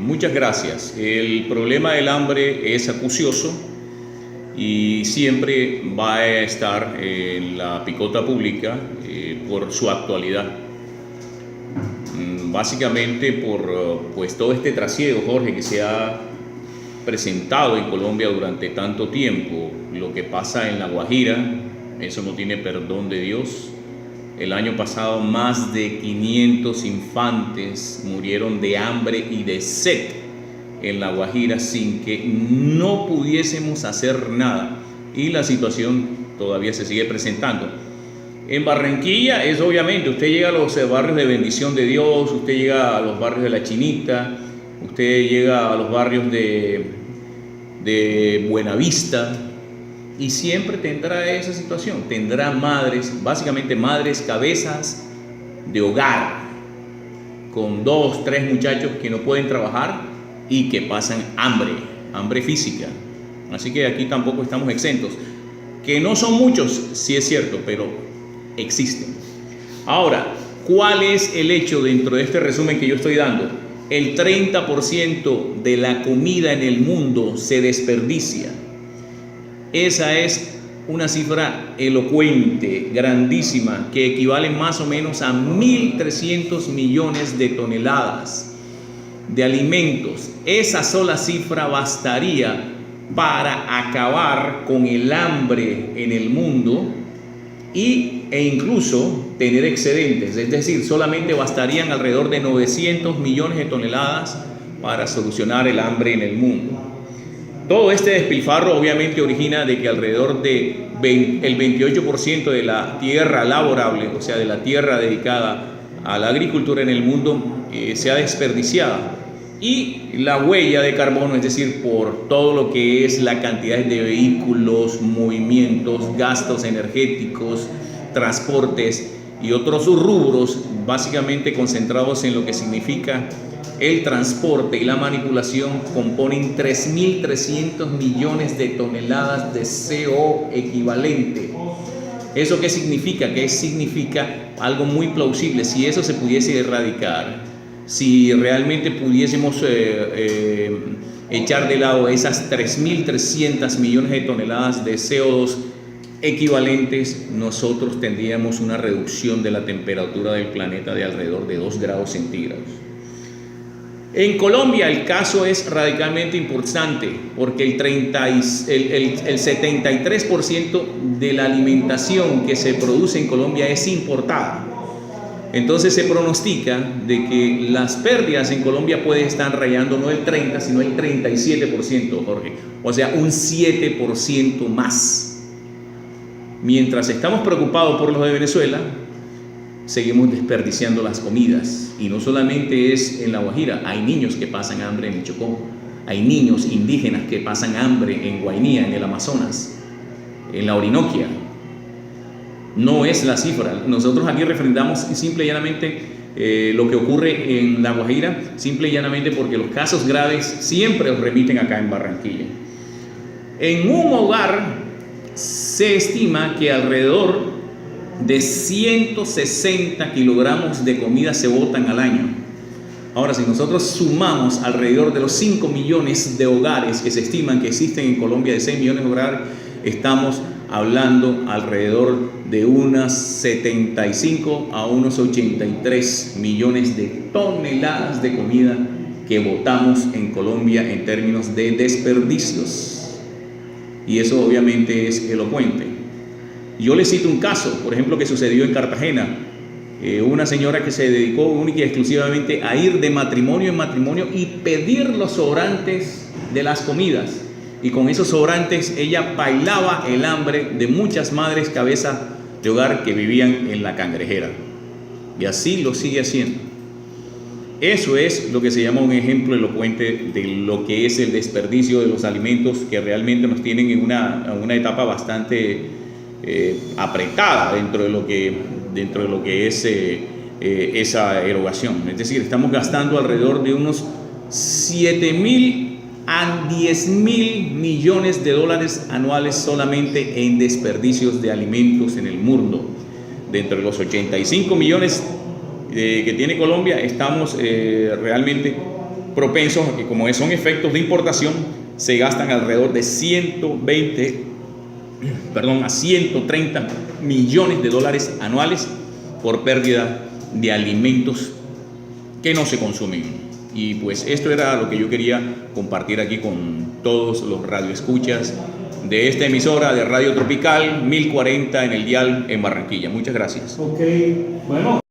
Muchas gracias. El problema del hambre es acucioso y siempre va a estar en la picota pública por su actualidad. Básicamente por pues todo este trasiego, Jorge, que se ha presentado en Colombia durante tanto tiempo. Lo que pasa en La Guajira, eso no tiene perdón de Dios. El año pasado más de 500 infantes murieron de hambre y de sed en La Guajira sin que no pudiésemos hacer nada, y la situación todavía se sigue presentando. En Barranquilla es obviamente, usted llega a los barrios de Bendición de Dios, usted llega a los barrios de La Chinita, usted llega a los barrios de Buenavista, y siempre tendrá esa situación, tendrá madres, básicamente madres cabezas de hogar, con 2, 3 muchachos que no pueden trabajar y que pasan hambre física. Así que aquí tampoco estamos exentos. Que no son muchos, sí es cierto, pero existen. Ahora, ¿cuál es el hecho dentro de este resumen que yo estoy dando? El 30% de la comida en el mundo se desperdicia. Esa es una cifra elocuente, grandísima, que equivale más o menos a 1.300 millones de toneladas de alimentos. Esa sola cifra bastaría para acabar con el hambre en el mundo e incluso tener excedentes. Es decir, solamente bastarían alrededor de 900 millones de toneladas para solucionar el hambre en el mundo. Todo este despilfarro obviamente origina de que alrededor del 28% de la tierra laborable, o sea, de la tierra dedicada a la agricultura en el mundo, sea desperdiciada. Y la huella de carbono, es decir, por todo lo que es la cantidad de vehículos, movimientos, gastos energéticos, transportes y otros rubros, básicamente concentrados en lo que significa el transporte y la manipulación, componen 3.300 millones de toneladas de CO equivalente. ¿Eso qué significa? Que significa algo muy plausible. Si eso se pudiese erradicar, si realmente pudiésemos echar de lado esas 3.300 millones de toneladas de CO2 equivalentes, nosotros tendríamos una reducción de la temperatura del planeta de alrededor de 2 grados centígrados. En Colombia el caso es radicalmente importante porque el 73% de la alimentación que se produce en Colombia es importada. Entonces se pronostica de que las pérdidas en Colombia pueden estar rayando no el 30, sino el 37%, Jorge. O sea, un 7% más. Mientras estamos preocupados por los de Venezuela, seguimos desperdiciando las comidas. Y no solamente es en La Guajira, hay niños que pasan hambre en el Chocó, hay niños indígenas que pasan hambre en Guainía, en el Amazonas, en la Orinoquia. No es la cifra. Nosotros aquí refrendamos simple y llanamente lo que ocurre en La Guajira, simple y llanamente porque los casos graves siempre los remiten acá en Barranquilla. En un hogar se estima que alrededor de 160 kilogramos de comida se botan al año. Ahora, si nosotros sumamos alrededor de los 5 millones de hogares que se estiman que existen en Colombia, de 6 millones de hogares, estamos hablando alrededor de unas 75 a unos 83 millones de toneladas de comida que botamos en Colombia en términos de desperdicios. Y eso obviamente es elocuente. Yo les cito un caso, por ejemplo, que sucedió en Cartagena. Una señora que se dedicó única y exclusivamente a ir de matrimonio en matrimonio y pedir los sobrantes de las comidas. Y con esos sobrantes ella bailaba el hambre de muchas madres cabezas de hogar que vivían en La Cangrejera. Y así lo sigue haciendo. Eso es lo que se llama un ejemplo elocuente de lo que es el desperdicio de los alimentos, que realmente nos tienen en una etapa bastante apretada dentro de lo que es esa erogación. Es decir, estamos gastando alrededor de unos 7.000 a 10.000 millones de dólares anuales solamente en desperdicios de alimentos en el mundo. Dentro de los 85 millones que tiene Colombia, estamos realmente propensos a que, como son efectos de importación, se gastan alrededor de a 130 millones de dólares anuales por pérdida de alimentos que no se consumen. Y pues esto era lo que yo quería compartir aquí con todos los radioescuchas de esta emisora de Radio Tropical 1040 en el dial en Barranquilla. Muchas gracias. Ok, bueno.